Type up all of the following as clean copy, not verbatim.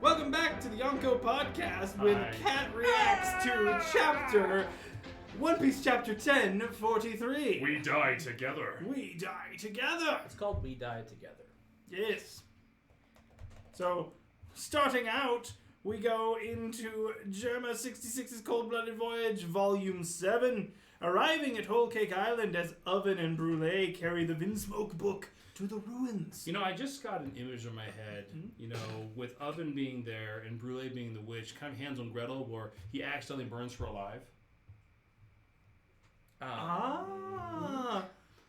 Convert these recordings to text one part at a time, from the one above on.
Welcome back to the Yonko Podcast with Cat Reacts to One Piece Chapter 1043. We die together. We die together. It's called We Die Together. Yes. So, starting out, we go into Germa 66's Cold-Blooded Voyage, Volume 7, arriving at Whole Cake Island as Oven and Brûlée carry the Vinsmoke book to the ruins. You know, I just got an image in my head, you know, with Oven being there and Brûlée being the witch, kind of hands on Gretel, where he accidentally burns her alive.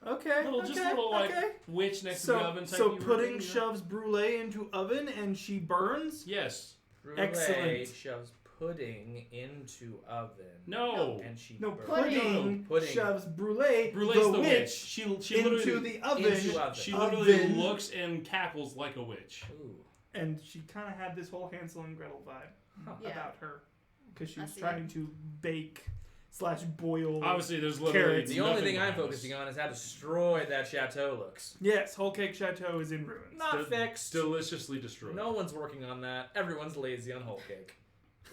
Okay. Just a little witch next to the oven type. So pudding shoves Brûlée into oven and she burns? Yes. Brûlée Excellent. shoves pudding into oven. No. And she No, burns. pudding shoves Brûlée, Brûlée's the witch, She into literally, the oven. She literally looks and cackles like a witch. Ooh. And she kind of had this whole Hansel and Gretel vibe about her. Because she was trying to bake / boil. Obviously, there's literally carrots. The only thing I'm focusing on is how destroyed that chateau looks. Yes, Whole Cake Chateau is in ruins. Not fixed. Deliciously destroyed. No one's working on that. Everyone's lazy on Whole Cake.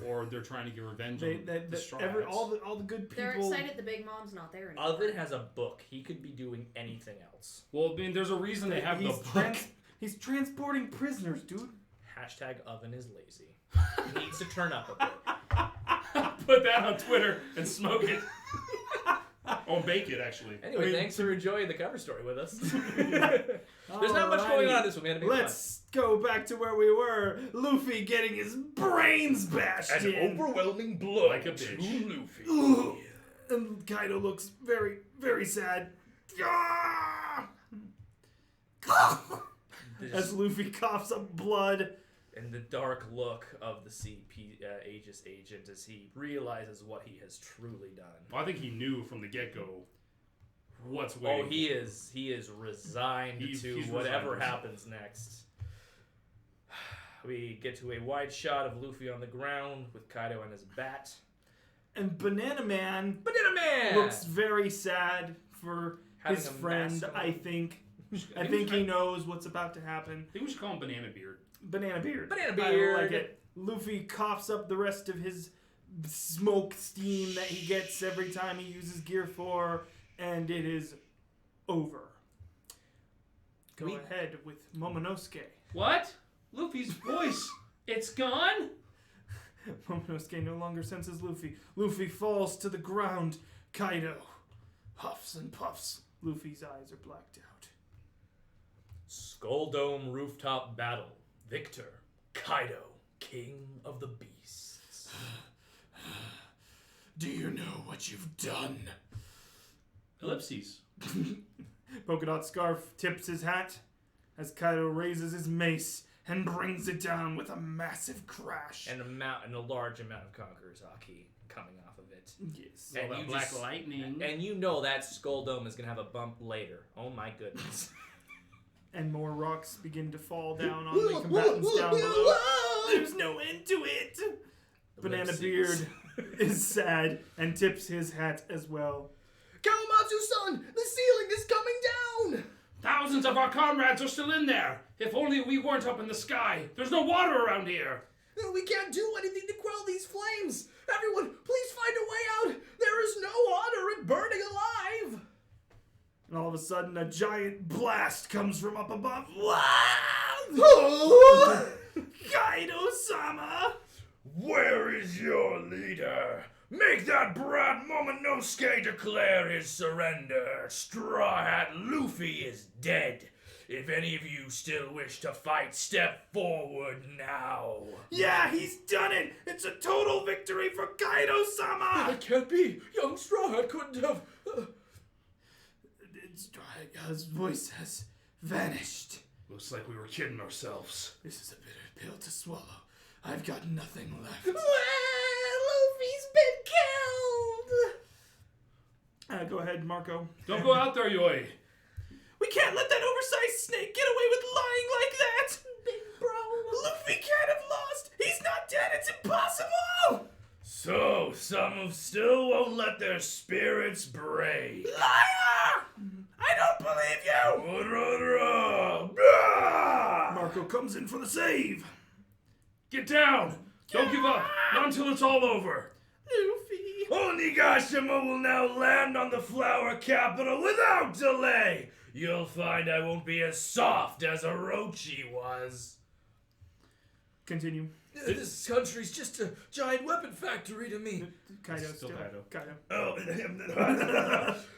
Or they're trying to get revenge on the Straw Hats. all the good people. They're excited the big mom's not there anymore. Oven has a book. He could be doing anything else. Well, I mean, there's a reason they have the book. He's transporting prisoners, dude. Hashtag Oven is lazy. He needs to turn up a bit. Put that on Twitter and smoke it. Or bake it, actually. Anyway, thanks for enjoying the cover story with us. There's not much going on in this one, man. Let's go back to where we were. Luffy getting his brains bashed in. overwhelming blow Like a bitch. to Luffy. Ugh. And Kaido looks very, very sad. Ah! As Luffy coughs up blood. And the dark look of the CP Aegis agent as he realizes what he has truly done. Well, I think he knew from the get-go what's waiting. Oh, he is resigned to whatever happens next. We get to a wide shot of Luffy on the ground with Kaido and his bat. And Banana Man looks very sad for his friend, I think. I think he knows what's about to happen. I think we should call him Banana Beard. Banana Beard. Banana Beard. I like it. Luffy coughs up the rest of his smoke steam that he gets every time he uses Gear 4, and it is over. Go ahead with Momonosuke. What? Luffy's voice. It's gone? Momonosuke no longer senses Luffy. Luffy falls to the ground. Kaido huffs and puffs. Luffy's eyes are blacked out. Skull Dome rooftop battle. Victor, Kaido, King of the Beasts. Do you know what you've done? Ellipses. Polka Dot Scarf tips his hat as Kaido raises his mace and brings it down with a massive crash. And a large amount of Conqueror's Haki coming off of it. Yes. And that black lightning. And you know that Skull Dome is going to have a bump later. Oh my goodness. And more rocks begin to fall down on the combatants down below. There's no end to it. Banana Beard is sad and tips his hat as well. Kawamatsu-san, the ceiling is coming down! Thousands of our comrades are still in there. If only we weren't up in the sky. There's no water around here. We can't do anything to quell these flames. Everyone, please find a way out. There is no honor in burning alive. And all of a sudden, a giant blast comes from up above. Kaido-sama! Where is your leader? Make that brat Momonosuke declare his surrender. Straw Hat Luffy is dead. If any of you still wish to fight, step forward now. Yeah, he's done it! It's a total victory for Kaido-sama! It can't be. Young Straw Hat couldn't have... Straw Hat's voice has vanished. Looks like we were kidding ourselves. This is a bitter pill to swallow. I've got nothing left. Luffy's been killed! Go ahead, Marco. Don't go out there, Yoi. We can't let that oversized snake get away with lying like that! Big bro! Luffy can't have lost! He's not dead! It's impossible! So, some still won't let their spirits bray. Liar! I don't believe you! Marco comes in for the save. Get down! Don't give up! Not until it's all over! Luffy! Onigashima will now land on the flower capital without delay! You'll find I won't be as soft as Orochi was. Continue. This country's just a giant weapon factory to me. Kaido Still Kaido. Oh,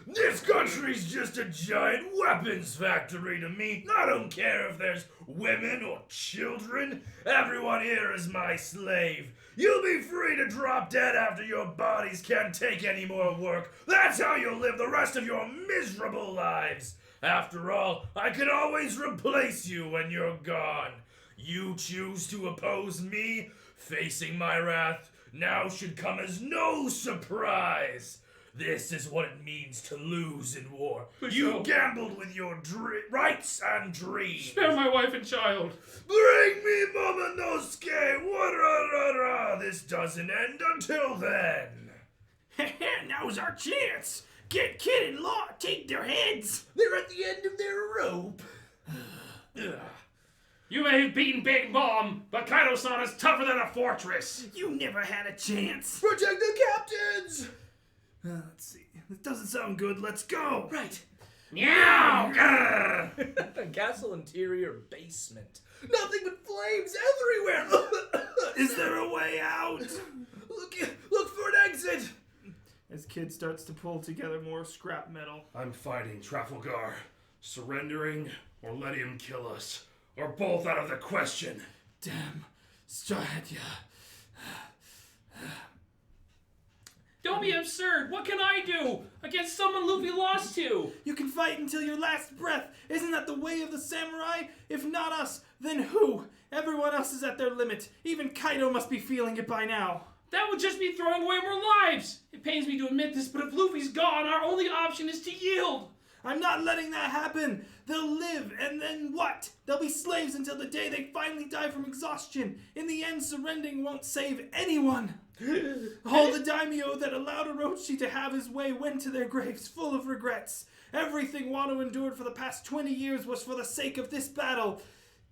this country's just a giant weapons factory to me. I don't care if there's women or children. Everyone here is my slave. You'll be free to drop dead after your bodies can't take any more work. That's how you'll live the rest of your miserable lives. After all, I can always replace you when you're gone. You choose to oppose me, facing my wrath now should come as no surprise. This is what it means to lose in war. You gambled with your rights and dreams. Spare my wife and child. Bring me Momonosuke. Wa-ra-ra-ra. This doesn't end until then. Now's our chance. Get Kid and Law, take their heads. They're at the end of their rope. You may have beaten Big Mom, but Kaido-san is tougher than a fortress. You never had a chance. Protect the captains. Let's see. This doesn't sound good. Let's go. Right. Meow! Castle interior basement. Nothing but flames everywhere. Is there a way out? Look for an exit. As Kid starts to pull together more scrap metal. I'm fighting Trafalgar. Surrendering or letting him kill us. Or both out of the question. Damn. Strategy. Don't be absurd. What can I do against someone Luffy lost to? You can fight until your last breath. Isn't that the way of the samurai? If not us, then who? Everyone else is at their limit. Even Kaido must be feeling it by now. That would just be throwing away more lives. It pains me to admit this, but if Luffy's gone, our only option is to yield. I'm not letting that happen. They'll live, and then what? They'll be slaves until the day they finally die from exhaustion. In the end, surrendering won't save anyone. All the daimyo that allowed Orochi to have his way went to their graves full of regrets. Everything Wano endured for the past 20 years was for the sake of this battle.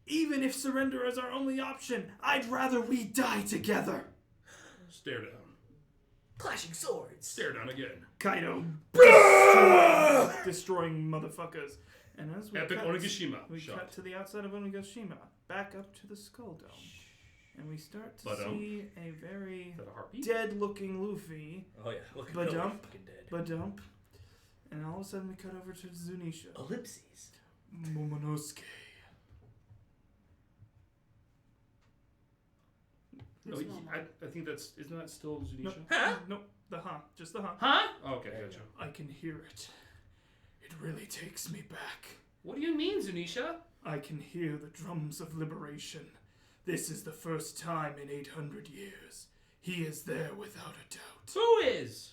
Even if surrender is our only option, I'd rather we die together. Stare down. Clashing swords. Stare down again. Kaido destroying motherfuckers. And as we Epic cut, Onigashima we shot. cut to the outside of Onigashima, back up to the Skull Dome. And we start to Ba-dum. see a very Is that a heartbeat? dead-looking Luffy. Oh yeah, look at Ba-dump. fucking dead. Ba-dump. And all of a sudden we cut over to Zunisha. Ellipses. Momonosuke. No, Who's Momo? I think that's... Isn't that still Zunisha? Nope. Huh? Nope. The huh. Just the huh. Huh? Oh, okay, gotcha. I can hear it. It really takes me back. What do you mean, Zunisha? I can hear the drums of liberation. This is the first time in 800 years. He is there without a doubt. Who is?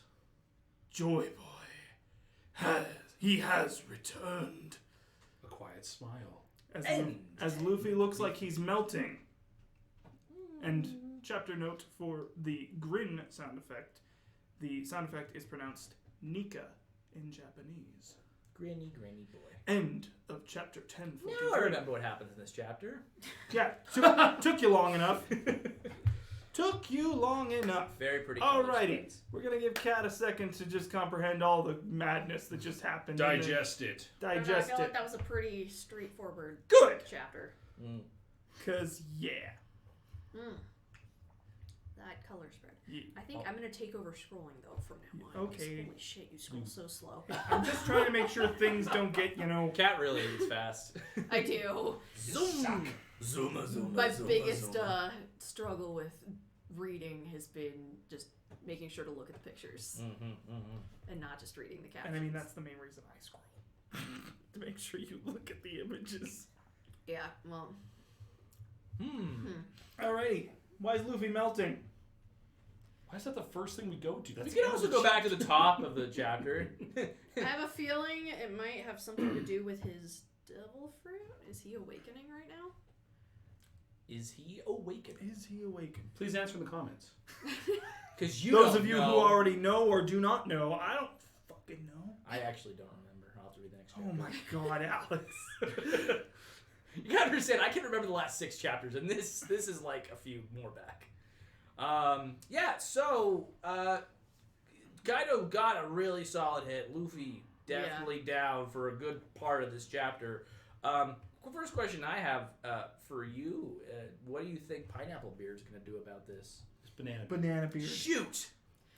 Joy Boy. He has returned. A quiet smile. As Luffy looks like he's melting. And chapter note for the grin sound effect. The sound effect is pronounced Nika in Japanese. Granny boy. End of chapter 10. Now I remember what happens in this chapter. Yeah, took you long enough. Took you long enough. Very pretty. Alrighty, we're gonna give Kat a second to just comprehend all the madness that just happened. Digest it. Digest I feel like it. that was a pretty straightforward Good. chapter. Cause yeah. That color spread. Yeah. I think I'm gonna take over scrolling though from now on. Okay. Holy shit, you scroll so slow. I'm just trying to make sure things don't get, Cat really reads fast. I do. Zoom. Zuma. My biggest struggle with reading has been just making sure to look at the pictures and not just reading the captions. And I mean, that's the main reason I scroll. To make sure you look at the images. Yeah, well. Alrighty. Why is Luffy melting? Why is that the first thing we go to? We can also go back to the top of the chapter. I have a feeling it might have something to do with his devil fruit. Is he awakening right now? Is he awakening? Is he awakened? Please answer in the comments. Because you Those don't of you know. who already know or do not know, I don't fucking know. I actually don't remember. I'll have to read the next chapter. Oh my god, Alex. You gotta understand, I can remember the last 6 chapters, and this is like a few more back. So Kaido got a really solid hit. Luffy definitely down for a good part of this chapter. First question I have for you, what do you think Pineapple Beard's going to do about this? It's Banana Beard. Shoot!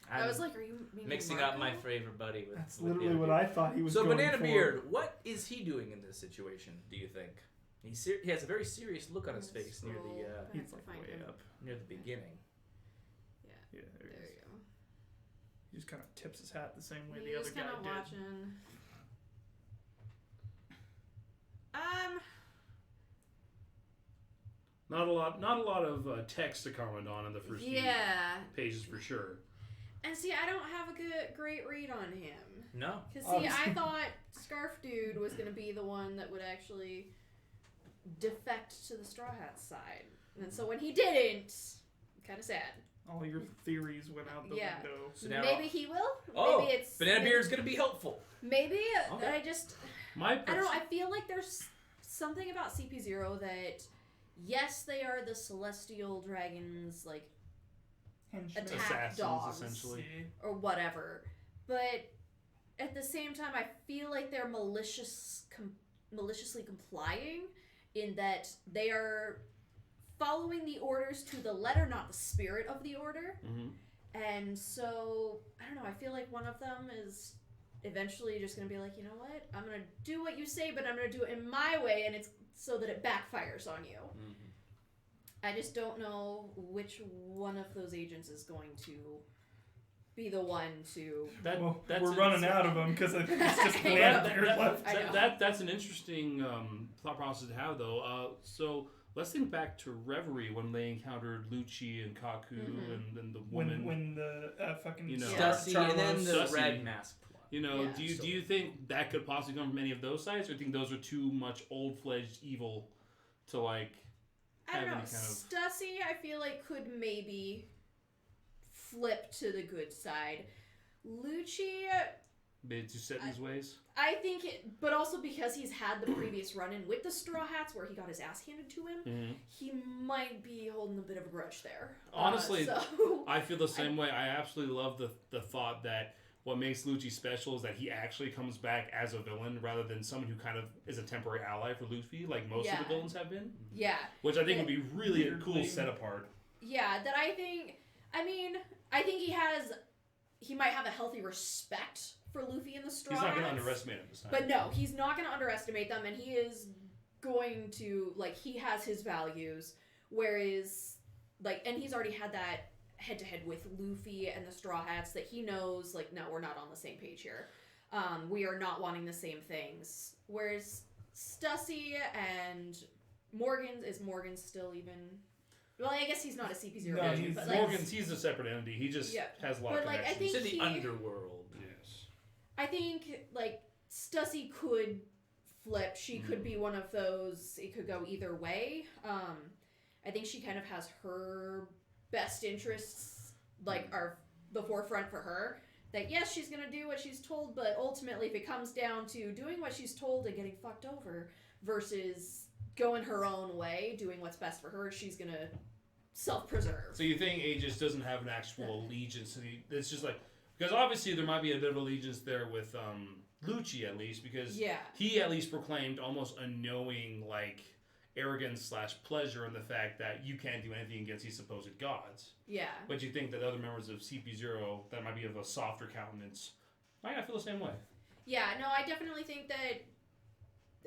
I was like, are you meaning mixing Marco? up my favorite buddy with That's with literally Banana what Beard. I thought he was So going Banana for. Beard, what is he doing in this situation, do you think? He has a very serious look on his face near Scroll the back He's to like find way him. up. near the beginning. Yeah, there There he is. you go. He just kind of tips his hat the same way He's the other kind guy of did. watching. Not a lot of text to comment on in the first few pages for sure. And see, I don't have a great read on him. No. Because, see, I thought Scarf Dude was going to be the one that would actually defect to the Straw Hat side. And so when he didn't, kind of sad. All your theories went out the window. So now, Maybe he will. oh, Maybe it's Banana Beard's going to be helpful. Maybe. Okay. I don't know. I feel like there's something about CP0 that, yes, they are the celestial dragons, like, Henchmen. attack Assassins, dogs essentially. or whatever, but at the same time, I feel like they're maliciously complying in that they are following the orders to the letter, not the spirit of the order. Mm-hmm. And so, I don't know, I feel like one of them is eventually just going to be like, you know what, I'm going to do what you say, but I'm going to do it in my way, and it's so that it backfires on you. Mm-hmm. I just don't know which one of those agents is going to be the one to... We're running out of them because I think it's just Banana Beard left. That's an interesting thought process to have, though. So let's think back to Reverie when they encountered Lucci and Kaku and then the woman. When the fucking Stussy, and then the Stussy. red masked one. You know, Yeah. do you think that could possibly come from any of those sides, or do you think those are too much old-fledged evil to, like, I don't have know. any kind of... Stussy, I feel like, could maybe flip to the good side. Lucci, Bit too set in his ways? I think, but also because he's had the previous run-in with the Straw Hats where he got his ass handed to him, Mm-hmm. he might be holding a bit of a grudge there. Honestly, so, I feel the same way. I absolutely love the thought that what makes Lucci special is that he actually comes back as a villain rather than someone who kind of is a temporary ally for Luffy, like most of the villains have been. yeah. Which I think would be really a cool set apart. Yeah, that I think he might have a healthy respect for Luffy and the Straw He's not going to Hats. underestimate him this time. But no, he's not going to underestimate them, and he is going to, like, he has his values, whereas, like, and he's already had that head-to-head with Luffy and the Straw Hats that he knows, like, no, we're not on the same page here. We are not wanting the same things. Whereas Stussy and Morgan still even... Well, I guess he's not a CP0 No, agent, but, like... He's a separate entity. He just has a lot But, of like, I connections. think It's in the underworld. Yes. I think, like, Stussy could flip. She could be one of those. It could go either way. I think she kind of has her best interests, like, are the forefront for her. That, yes, she's going to do what she's told, but ultimately, if it comes down to doing what she's told and getting fucked over versus going her own way, doing what's best for her, she's going to self-preserve. So you think Aegis doesn't have an actual allegiance? It's just like... Because obviously there might be a bit of allegiance there with Lucci, at least, because he at least proclaimed almost a knowing, like, arrogance / pleasure in the fact that you can't do anything against these supposed gods. Yeah. But you think that other members of CP0 that might be of a softer countenance might not feel the same way. Yeah, no, I definitely think that,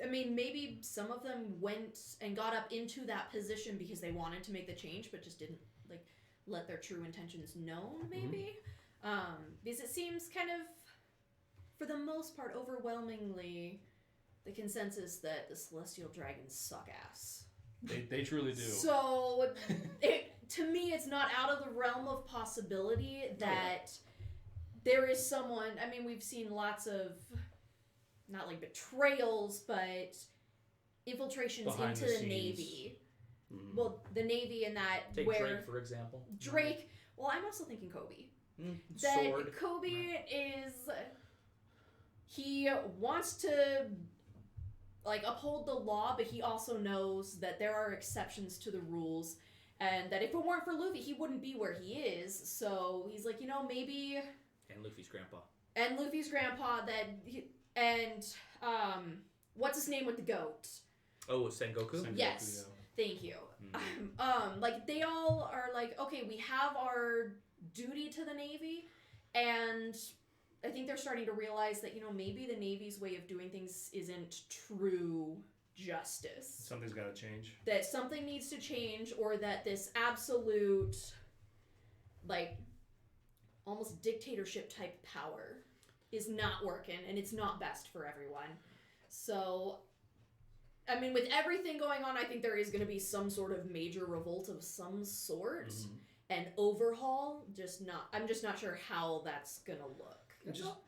I mean, maybe some of them went and got up into that position because they wanted to make the change, but just didn't, like, let their true intentions known, maybe. Because it seems kind of, for the most part, overwhelmingly, the consensus that the Celestial Dragons suck ass. They truly do. So, to me, it's not out of the realm of possibility that there is someone, I mean, we've seen lots of, not like betrayals, but infiltrations Behind into the the scenes. Navy. Mhm. Well, the Navy and that Take where... Drake, for example. Drake, well, I'm also thinking Kobe. Sword. That Kobe is... He wants to uphold the law, but he also knows that there are exceptions to the rules, and that if it weren't for Luffy, he wouldn't be where he is. So he's like, maybe. And Luffy's grandpa. What's his name with the goat? Oh, Sengoku? Yes. Thank you. They all are like, okay, we have our duty to the Navy, and I think they're starting to realize that, maybe the Navy's way of doing things isn't true justice. Something's got to change. That something needs to change, or that this absolute, almost dictatorship type power is not working, and it's not best for everyone. So, I mean, with everything going on, I think there is going to be some sort of major revolt of some sort. Mm-hmm. And overhaul, I'm just not sure how that's going to look.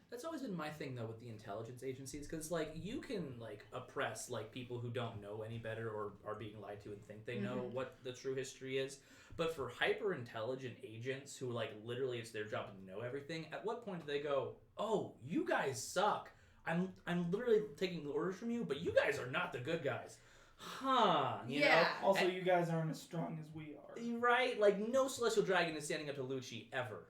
That's always been my thing, though, with the intelligence agencies, because, you can, oppress, people who don't know any better or are being lied to and think they know what the true history is. But for hyper-intelligent agents who, literally it's their job to know everything, at what point do they go, oh, you guys suck. I'm literally taking orders from you, but you guys are not the good guys. Huh. You know? Also, you guys aren't as strong as we are. Right? No Celestial Dragon is standing up to Lucci ever.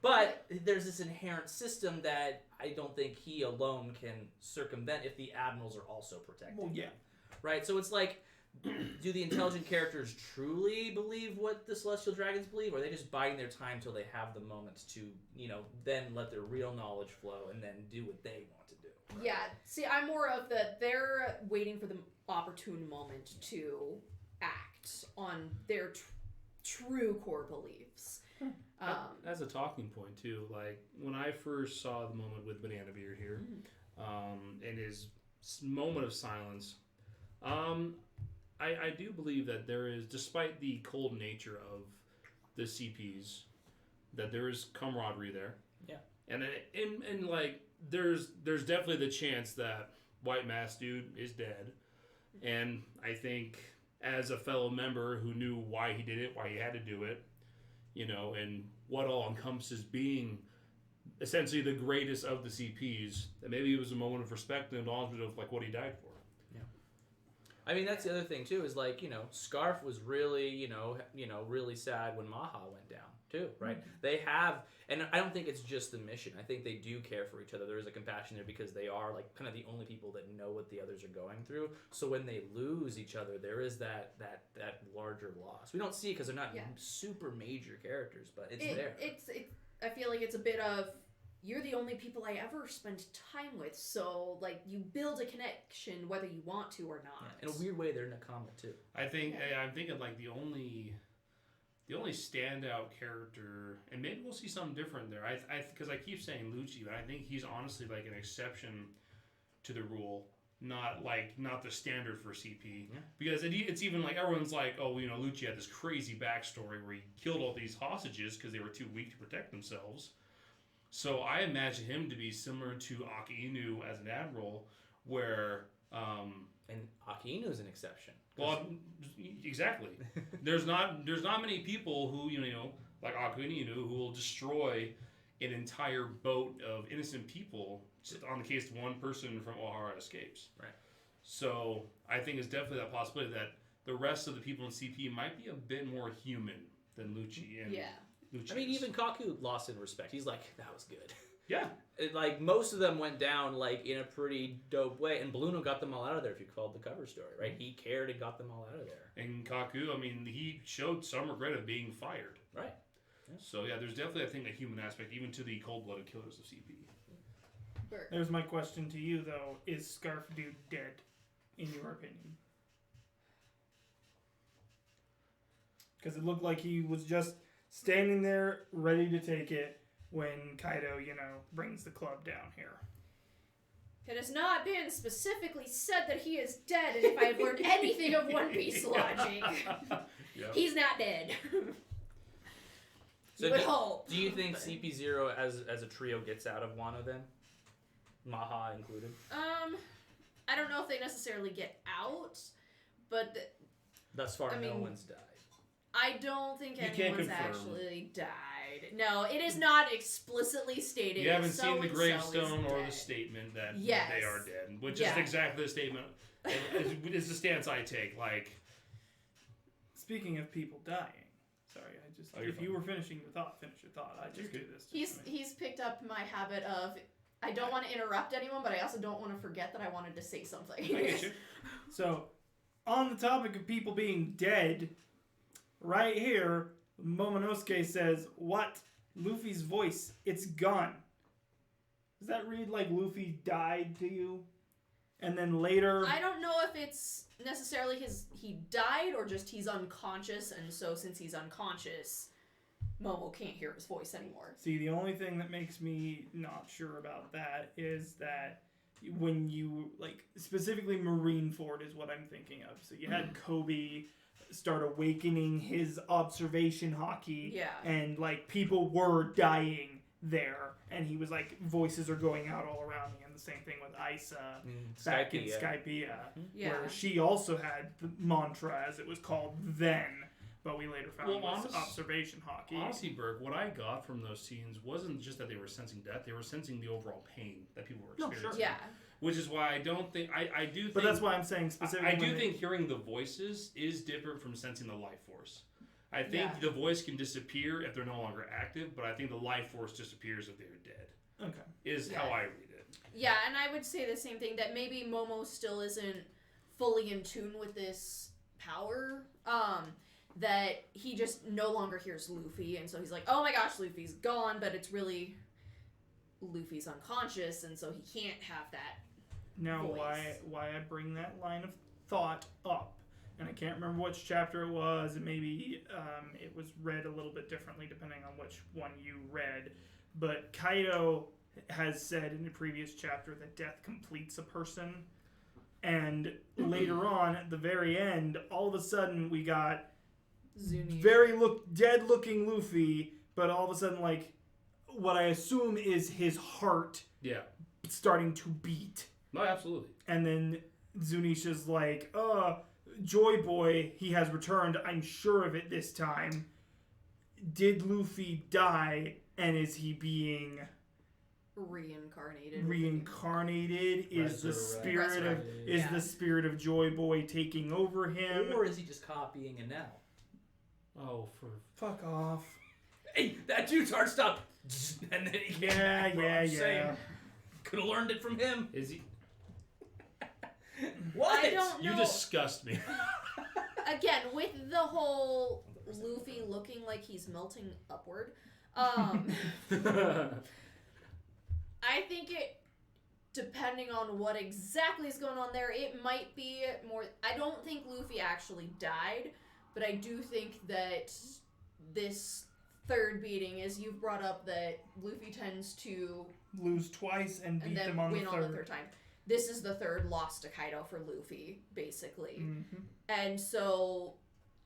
But there's this inherent system that I don't think he alone can circumvent if the admirals are also protecting. Well, yeah. Right? So it's do the intelligent characters truly believe what the Celestial Dragons believe, or are they just biding their time till they have the moment to, then let their real knowledge flow and then do what they want to do? Right? Yeah. See, I'm more of they're waiting for the opportune moment to act on their true core beliefs. That's a talking point, too. When I first saw the moment with Banana Beard here, and his moment of silence, I do believe that there is, despite the cold nature of the CPs, that there is camaraderie there. Yeah. And there's definitely the chance that White Mask Dude is dead. And I think as a fellow member who knew why he did it, why he had to do it, and what all encompasses being essentially the greatest of the CPs, that maybe it was a moment of respect and acknowledgement of what he died for. Yeah. I mean, that's the other thing too, is Scarf was really, really sad when Maha went down too, right? Mm-hmm. They have, and I don't think it's just the mission. I think they do care for each other. There is a compassion there because they are kind of the only people that know what the others are going through. So when they lose each other, there is that larger loss. We don't see it because they're not super major characters, but it's there. I feel like it's a bit of, you're the only people I ever spend time with, so you build a connection whether you want to or not. Yeah. In a weird way, they're Nakama too. I think I'm thinking the only standout character, and maybe we'll see something different there. Because I keep saying Lucci, but I think he's honestly an exception to the rule, not the standard for CP. Yeah. Because it's even everyone's Lucci had this crazy backstory where he killed all these hostages because they were too weak to protect themselves. So I imagine him to be similar to Akainu as an admiral, where and Akainu is an exception. Well, exactly. There's not many people who like Akainu who will destroy an entire boat of innocent people just on the case one person from O'Hara escapes. Right. So I think it's definitely that possibility that the rest of the people in CP might be a bit more human than Lucci. And Lucci even Kaku lost in respect. He's like, that was good. Yeah. Most of them went down in a pretty dope way, and Bluno got them all out of there. If you called the cover story, right? He cared and got them all out of there. And Kaku, he showed some regret of being fired. Right. Yeah. So there's definitely a human aspect even to the cold-blooded killers of CP. Burke. There's my question to you though: is Scarf Dude dead, in your opinion? Because it looked like he was just standing there, ready to take it, when Kaido, brings the club down here. It has not been specifically said that he is dead, and if I have learned anything of One Piece logic, he's not dead. So do you think CP0 as a trio gets out of Wano then? Maha included? I don't know if they necessarily get out, but thus far no one's died. I don't think anyone's actually died. died. No, it is not explicitly stated. You haven't seen the So-and-so gravestone is or dead. the statement that Yes. they are dead, which Yeah. is exactly the statement. Is the stance I take. Like, Speaking of people dying, sorry, if you were finishing your thought, finish your thought. I just do this. He's picked up my habit of I don't want to interrupt anyone, but I also don't want to forget that I wanted to say something. I get you. So, on the topic of people being dead, right here, Momonosuke says, "What? Luffy's voice? It's gone." Does that read like Luffy died to you? And then later... I don't know if it's necessarily he died or just he's unconscious, and so since he's unconscious, Momo can't hear his voice anymore. See, the only thing that makes me not sure about that is that when you, like, specifically Marineford is what I'm thinking of. So you had Kobe start awakening his observation hockey. Yeah. And, like, people were dying there. And he was like, voices are going out all around me. And the same thing with Isa back in Skypiea. Yeah. Where she also had the mantra, as it was called then. But we later found was observation hockey. Honestly, Burke, what I got from those scenes wasn't just that they were sensing death; they were sensing the overall pain that people were experiencing. Yeah. Which is why I don't think I do. Think, but that's why I'm saying specifically. I do think hearing the voices is different from sensing the life force. I think the voice can disappear if they're no longer active, but I think the life force disappears if they're dead. Okay. Is how I read it. Yeah, and I would say the same thing, that maybe Momo still isn't fully in tune with this power. That he just no longer hears Luffy, and so he's like, oh my gosh, Luffy's gone, but it's really Luffy's unconscious, and so he can't have that Now, voice. why I bring that line of thought up, and I can't remember which chapter it was, and maybe it was read a little bit differently depending on which one you read, but Kaido has said in the previous chapter that death completes a person, and later on, at the very end, all of a sudden we got Zuni. very dead-looking Luffy, but all of a sudden, like, what I assume is his heart starting to beat. No, absolutely. And then Zunisha's like, Joy Boy, he has returned. I'm sure of it this time. Did Luffy die, and is he being reincarnated? Reincarnated? Is the spirit of Joy Boy taking over him? Or is he just copying a now? Oh, fuck off. Hey, that dude's heart stopped. And then he came back. Yeah. Could have learned it from him. Is he? What? I don't know. You disgust me. Again, with the whole Luffy looking like he's melting upward, I think it, depending on what exactly is going on there, it might be more... I don't think Luffy actually died, but I do think that this third beating, as you've brought up, that Luffy tends to lose twice and beat them on the third. win on the third time. This is the third loss to Kaido for Luffy, basically. Mm-hmm. And so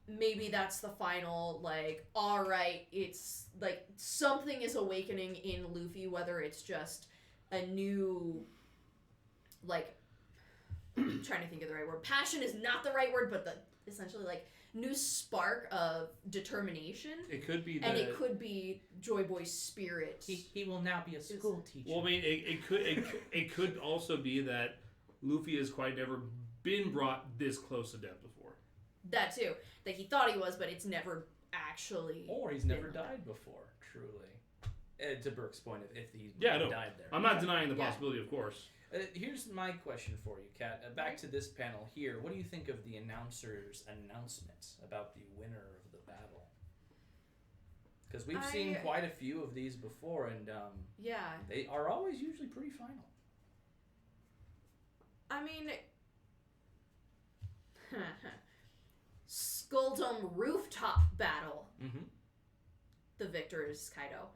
maybe that's the final, like, alright, it's like something is awakening in Luffy, whether it's just a new, like, I'm trying to think of the right word. Passion is not the right word, but essentially, like, new spark of determination. It could be that... And it could be Joy Boy's spirit. He will now be a school teacher. Well, I mean, it could also be that Luffy has quite never been brought this close to death before. That too. That he thought he was, but it's never actually... Or he's never died before, truly. To Burke's point, if he's died there. I'm not denying the possibility, of course. Here's my question for you, Kat. Back to this panel here. What do you think of the announcer's announcements about the winner of the battle? Because we've seen quite a few of these before, and they are always usually pretty final. I mean, Skulldom rooftop battle. Mm-hmm. The victor is Kaido.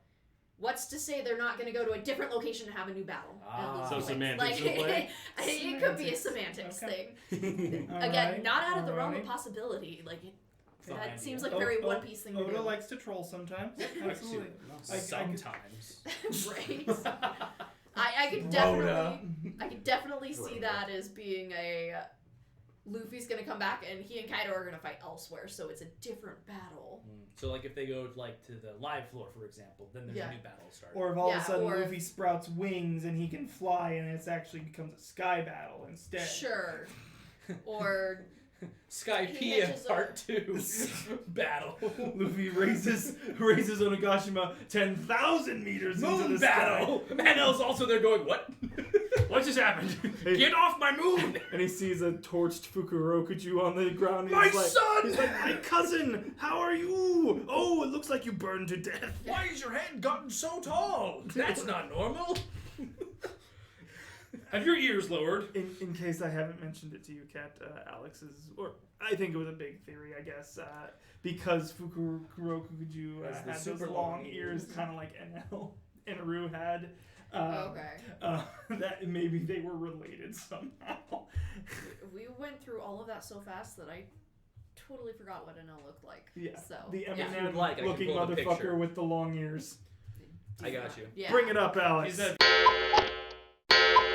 What's to say they're not going to go to a different location and have a new battle? So semantics in play? It could be a semantics thing. Again, right. not out of the realm of possibility. Like, that seems like a very One Piece thing to do. Oda likes to troll sometimes. Absolutely. Sometimes. Right. I could definitely see that as being a Luffy's gonna come back, and he and Kaido are gonna fight elsewhere, so it's a different battle. So, like, if they go, like, to the live floor, for example, then there's a new battle starting. Or if all of a sudden Luffy sprouts wings and he can fly, and it actually becomes a sky battle instead. Sure. Or... Skypiea Part 2 battle. Luffy raises Onigashima 10,000 meters into the battle. sky. Manel's also there going, what? What just happened? Get off my moon! And he sees a torched Fukurokuju on the ground. And My he's like, son! He's like, my cousin, how are you? Oh, it looks like you burned to death. Why has your head gotten so tall? That's not normal. Have your ears lowered? In case I haven't mentioned it to you, Kat, Alex's, or I think it was a big theory, I guess, because Fukurokuju has those long ears, kind of like Enaru had. That maybe they were related somehow. We went through all of that so fast that I totally forgot what Enel looked like. Yeah, so the Eminem looking motherfucker with the long ears. I got you. Yeah. Bring it up, Alex. He's that.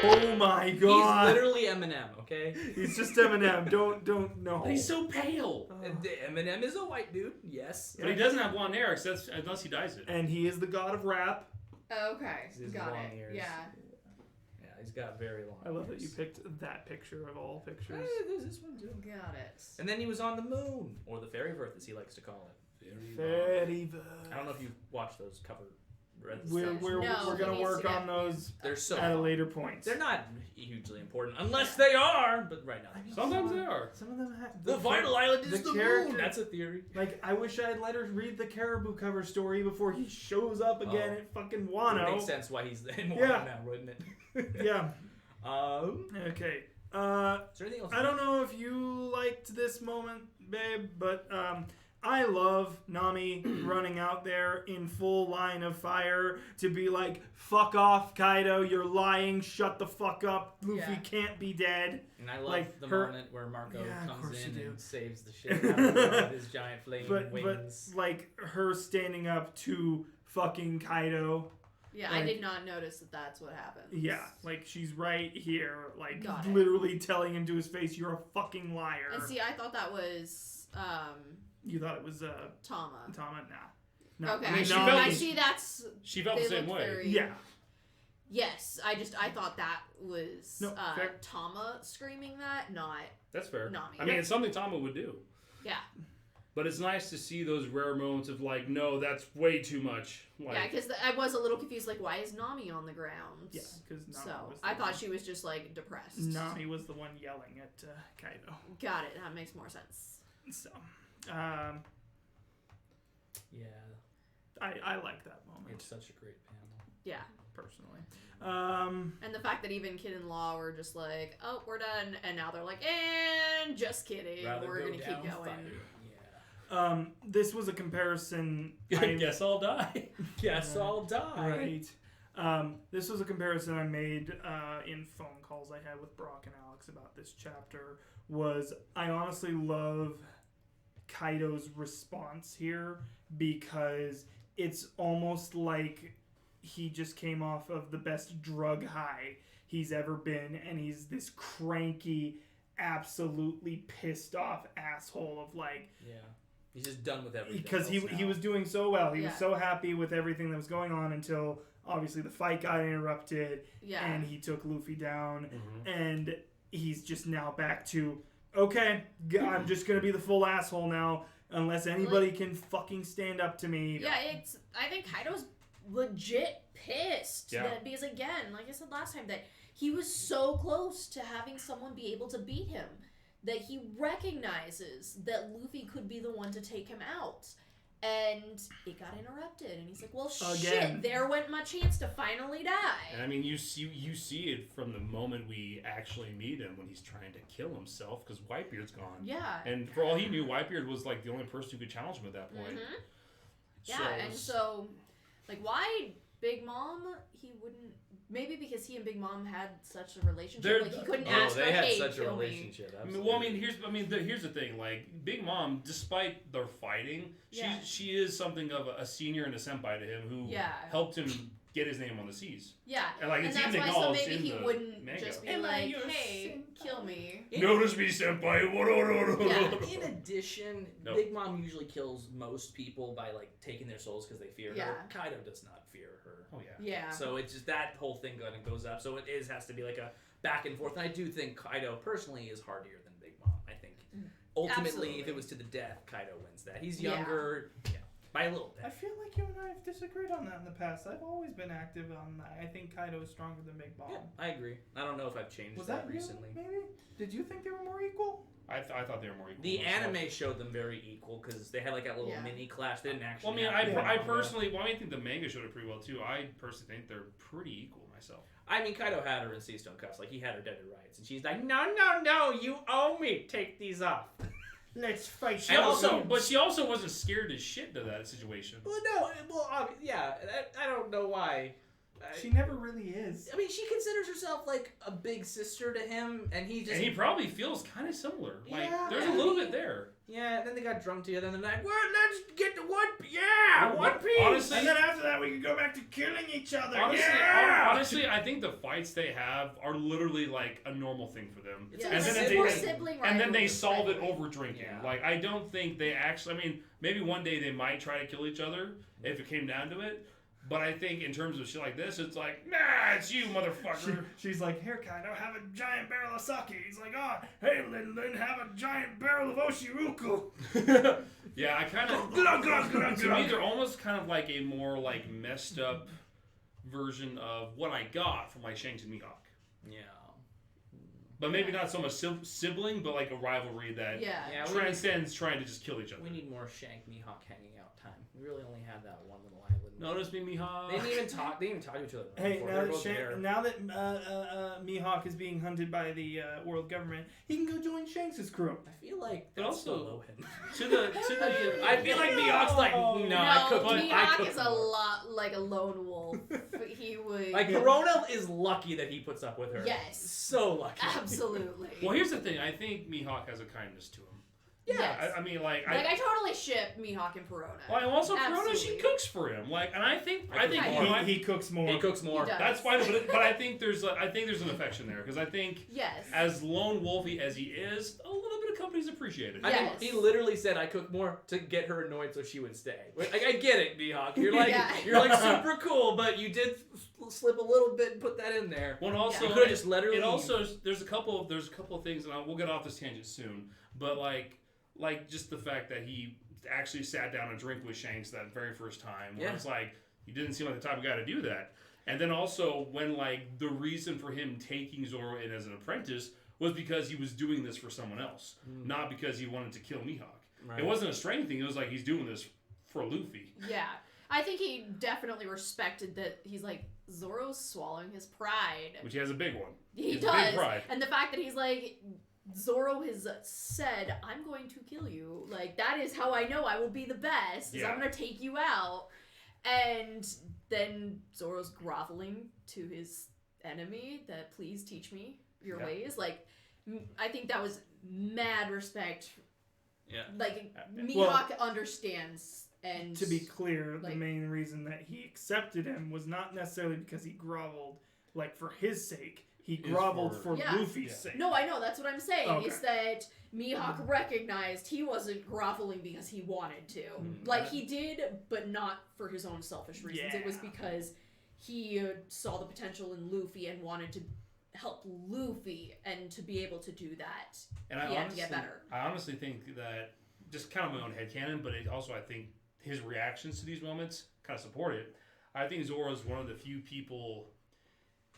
Oh my god. He's literally Eminem, okay? He's just Eminem. Don't know. But he's so pale. Eminem is a white dude, yes. But he doesn't have blonde hair, unless he dyes it. And he is the god of rap. Okay, got long it. ears. Yeah. Yeah, he's got very long I love that ears. you picked that picture of all pictures. Hey, there's this one too. Got it. And then he was on the moon, or the fairyverse as he likes to call it. Fairyverse. I don't know if you've watched those cover. We're gonna work on those They're so at a later point. They're not hugely important unless they are, but right now. Sometimes they are. Some of them have The vital island is the moon. That's a theory. Like, I wish I had let her read the Caribou cover story before he shows up again at fucking Wano. It makes sense why he's in Wano now, wouldn't it? Yeah. Is Okay. there anything else? I don't know if you liked this moment, babe, but I love Nami running out there in full line of fire to be like, fuck off, Kaido, you're lying, shut the fuck up, Luffy can't be dead. And I love like the her, moment where Marco comes in and saves the shit out of his giant flaming wings. But, like, her standing up to fucking Kaido. Yeah, like, I did not notice that that's what happened. Yeah, like, she's right here, like, Got it. literally telling him to his face, you're a fucking liar. And see, I thought that was, You thought it was, Tama. Nah. Okay, I mean, I see that's... She felt the same way. Yeah. Yes, I thought that was Tama screaming that, not That's fair. Nami. I mean, it's something Tama would do. Yeah. But it's nice to see those rare moments of like, no, that's way too much. Like, yeah, because I was a little confused, like, why is Nami on the ground? Yeah, because Nami was I thought she was just, like, depressed. Nami was the one yelling at Kaido. Got it, that makes more sense. So, Yeah. I like that moment. It's such a great panel. Yeah. Personally. And the fact that even Kid and Law were just like, oh, we're done, and now they're like, and just kidding, we're gonna keep going. Yeah. This was a comparison. Guess I'll die. Guess I'll die. Right. This was a comparison I made in phone calls I had with Brock and Alex about this chapter. I honestly love Kaido's response here because it's almost like he just came off of the best drug high he's ever been, and he's this cranky, absolutely pissed off asshole of like... Yeah. He's just done with everything. Because he was doing so well. He was so happy with everything that was going on until, obviously, the fight got interrupted, and he took Luffy down, and he's just now back to, okay, I'm just going to be the full asshole now, unless anybody can fucking stand up to me. Yeah, I think Kaido's legit pissed. Yeah. Because, again, like I said last time, that he was so close to having someone be able to beat him that he recognizes that Luffy could be the one to take him out. And it got interrupted, and he's like, well, shit, there went my chance to finally die. And I mean, you see it from the moment we actually meet him when he's trying to kill himself because Whitebeard's gone. Yeah. And for all he knew, Whitebeard was like the only person who could challenge him at that point. Mm-hmm. Yeah, and so, like, why Big Mom, he wouldn't... Maybe because he and Big Mom had such a relationship, like he couldn't ask her, hey, such kill a relationship. me. Absolutely. Well, I mean, here's the thing. Like, Big Mom, despite their fighting, she is something of a senior and a senpai to him who helped him get his name on the seas. Yeah, and like it's that's even why acknowledged maybe in he the wouldn't manga. just be like, "Hey, kill me." Notice me, senpai. In addition, Big Mom usually kills most people by like taking their souls because they fear her. Kaido does not fear her. Oh yeah. Yeah. So it's just that whole thing kind of goes up. So it has to be like a back and forth. And I do think Kaido personally is hardier than Big Mom. I think ultimately, if it was to the death, Kaido wins that. He's younger, by a little bit. I feel like you and I have disagreed on that in the past. I've always been active on that. I think Kaido is stronger than Big Mom. Yeah, I agree. I don't know if I've changed Was that that recently. You, maybe? Did you think they were more equal? I thought they were more equal. The anime showed them very equal because they had like that little mini clash. They didn't actually. Well, I mean, I personally, I think the manga showed it pretty well too. I personally think they're pretty equal myself. I mean, Kaido had her in Sea Stone Cuffs. Like, he had her dead to rights. And she's like, no, you owe me. Take these off. Let's fight. But she also wasn't scared as shit to that situation. Well, no. Well, yeah. I don't know why. She never really is. I mean, she considers herself like a big sister to him, and he probably feels kind of similar. Like, there's a little bit there. Yeah, and then they got drunk together, and they're like, Well, let's get to one piece. Honestly, and then after that, we can go back to killing each other. Honestly, I think the fights they have are literally like a normal thing for them. And then they solve it over drinking. Yeah. Like, I don't think they actually. I mean, maybe one day they might try to kill each other if it came down to it. But I think in terms of shit like this, it's like, nah, it's you, motherfucker. She's like, here, Kaido, have a giant barrel of sake. He's like, oh, Hey, Lin, have a giant barrel of Oshiruku. Yeah, I kind of. To me, they're almost kind of like a more like messed up version of what I got from like Shanks and Mihawk. Yeah. But maybe not so much sibling, but like a rivalry that transcends trying to just kill each other. We need more Shank Mihawk hanging out time. We really only had that one little island. Notice me, Mihawk. They didn't even talk to each other. Hey, now that Mihawk is being hunted by the world government, he can go join Shanks' crew. I feel like but that's also below him. I feel like Mihawk's like, Mihawk is a lot like a lone wolf. He would like Corona is lucky that he puts up with her. Yes, so lucky. Absolutely. Well, here's the thing. I think Mihawk has a kindness to him. Yeah, yes. I mean, like I totally ship Mihawk and Perona. Well, also Perona, she cooks for him. Like, and I think he cooks more. He cooks more. He That's fine, but I think there's an affection there because I think as lone wolfy as he is, a little bit of company's appreciated. Yes. I mean, he literally said I cook more to get her annoyed so she would stay. Like, I get it, Mihawk. You're like you're like super cool, but you did slip a little bit and put that in there. Well, also you could have just let her leave. Also there's a couple of things, and we'll get off this tangent soon, but like just the fact that he actually sat down and drank with Shanks that very first time, where it's like, he didn't seem like the type of guy to do that. And then also when like the reason for him taking Zoro in as an apprentice was because he was doing this for someone else, not because he wanted to kill Mihawk. Right. It wasn't a strength thing. It was like, he's doing this for Luffy. Yeah. I think he definitely respected that. He's like, Zoro's swallowing his pride. Which he has a big one. He does. A big pride. And the fact that he's like, Zoro has said, I'm going to kill you. Like, that is how I know I will be the best. Is I'm going to take you out. And then Zoro's groveling to his enemy that, please teach me your ways. Like, I think that was mad respect. Yeah. Like, Mihawk understands. And to be clear, the main reason that he accepted him was not necessarily because he groveled, like, for his sake. He groveled for Luffy's sake. No, I know. That's what I'm saying. Okay. Is that Mihawk recognized he wasn't groveling because he wanted to. Like, he did, but not for his own selfish reasons. Yeah. It was because he saw the potential in Luffy and wanted to help Luffy, and to be able to do that, he had to get better. I honestly think that, just kind of my own headcanon, but I think his reactions to these moments kind of support it. I think Zoro's one of the few people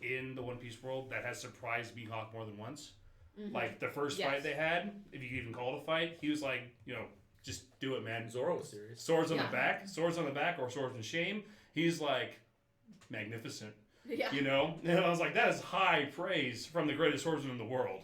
in the One Piece world that has surprised Mihawk more than once. Like the first fight they had, if you even call it a fight, he was like, just do it, man. Zoro was serious. Swords on the back, or swords in shame. He's like, magnificent. Yeah. And I was like, that is high praise from the greatest swordsman in the world.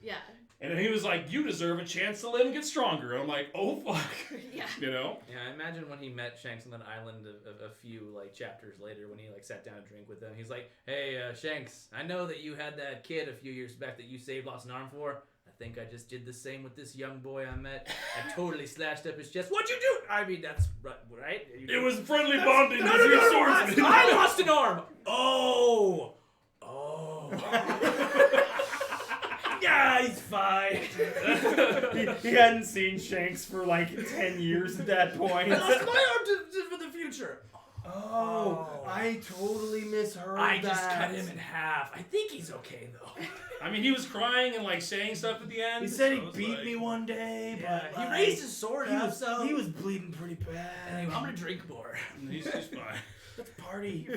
Yeah. And then he was like, you deserve a chance to live and get stronger. And I'm like, oh, fuck. Yeah. Yeah, I imagine when he met Shanks on that island a few, chapters later, when he, sat down to drink with them, he's like, hey, Shanks, I know that you had that kid a few years back that you saved, lost an arm for. I think I just did the same with this young boy I met. I totally slashed up his chest. What'd you do? I mean, that's right. It was friendly bonding. No, I lost an arm. Oh. Yeah, he's fine. he hadn't seen Shanks for like 10 years at that point. I lost my arm for the future. Oh, I totally misheard I that. just cut him in half. I think he's okay though. I mean, he was crying and like saying stuff at the end. He said he so beat me one day, Yeah, but he raised his sword up, so he was bleeding pretty bad. Anyway, I'm gonna drink more. He's fine. Let's party.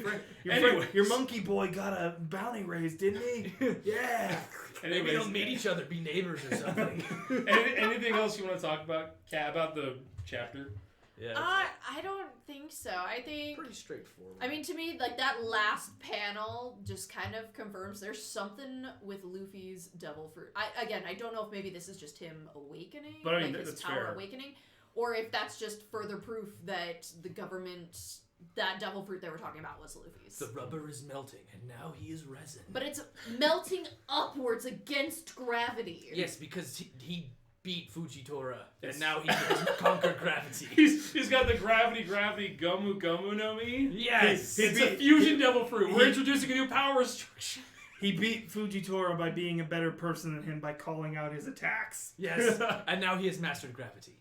Anyways. Your monkey boy got a bounty raised, didn't he? Yeah. Maybe they'll meet each other, be neighbors or something. Anything else you want to talk about, Kat, about the chapter? Yeah. I don't think so. I think pretty straightforward. I mean, to me, like that last panel just kind of confirms there's something with Luffy's devil fruit. I don't know if maybe this is just him awakening, but I mean, like his that's power fair. awakening, or if that's just further proof that the government, that devil fruit they were talking about was Luffy's. The rubber is melting, and now he is resin. But it's melting upwards against gravity. Yes, because he beat Fujitora, and now he has conquered gravity. He's got the gravity Gomu Gomu no Mi. Yes! It's a fusion devil fruit. We're introducing a new power structure. He beat Fujitora by being a better person than him by calling out his attacks. Yes, and now he has mastered gravity.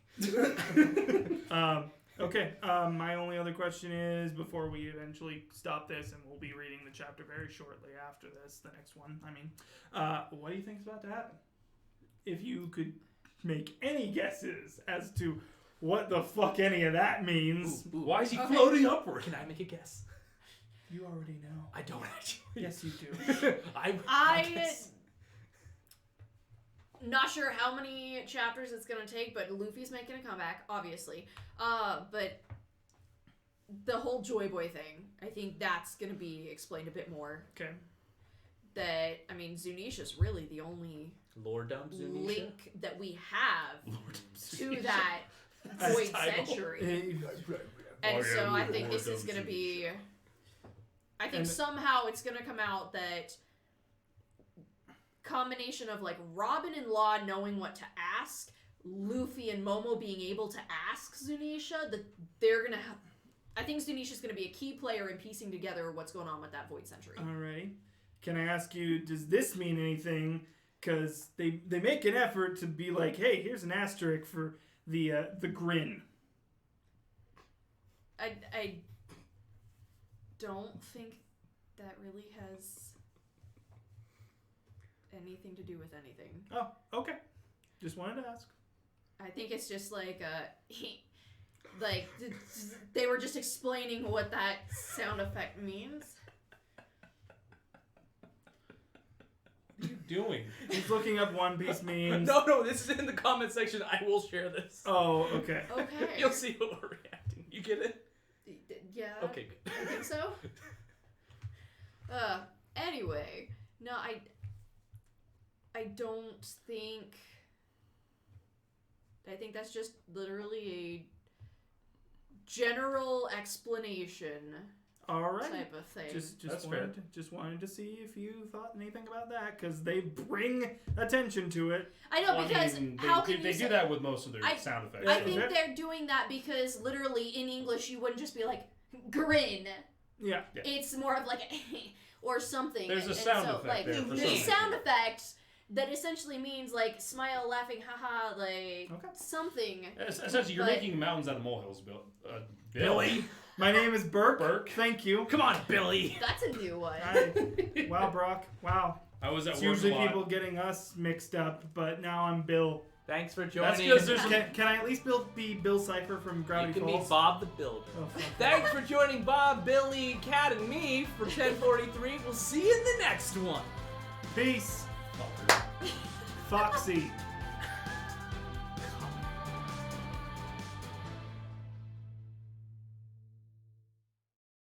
Okay, my only other question is, before we eventually stop this, and we'll be reading the chapter very shortly after this, the next one, I mean, what do you think is about to happen? If you could make any guesses as to what the fuck any of that means. Ooh. Why is he floating upward? Can I make a guess? You already know. I don't actually. Yes, you do. I not sure how many chapters it's gonna take, but Luffy's making a comeback, obviously. But the whole Joy Boy thing, I think that's gonna be explained a bit more. Okay. That, I mean, Zunisha's really the only Lore dump Zunisha? link that we have to that Void Century. And so I think this is gonna be... I think somehow it's gonna come out that combination of like Robin and Law knowing what to ask, Luffy and Momo being able to ask Zunisha, that they're gonna have... I think Zunisha's gonna be a key player in piecing together what's going on with that Void Century. Alrighty. Can I ask you, does this mean anything? Because they make an effort to be like, hey, here's an asterisk for the grin. I don't think that really has anything to do with anything. Oh, okay. Just wanted to ask. I think it's just like like they were just explaining what that sound effect means. What are you doing? He's looking up One Piece memes. No, this is in the comment section. I will share this. Oh, okay. Okay. You'll see what we're reacting. You get it? Yeah. Okay, good. I think so. Anyway, no, I don't think... I think that's just literally a general explanation All right. type of thing. Just wanted to see if you thought anything about that, because they bring attention to it. I know, because how can they you do that with most of their sound effects. I think they're doing that because literally in English you wouldn't just be like, grin. Yeah. It's more of like or something. There's a sound effect like, there for there's some sound reason. effects that essentially means like smile, laughing, haha, like something. Essentially, you're making mountains out of molehills, Billy. My name is Burke. Burke. Thank you. Come on, Billy. That's a new one. Wow, Brock. Wow. I was at It's work usually a lot. people getting us mixed up, but now I'm Bill. Thanks for joining. That's because there's Can I at least be Bill Cipher from You Gravity can Falls? meet Bob the Builder. Oh, fuck. Thanks for joining Bob, Billy, Kat, and me for 1043. We'll see you in the next one. Peace. Fucker. Foxy.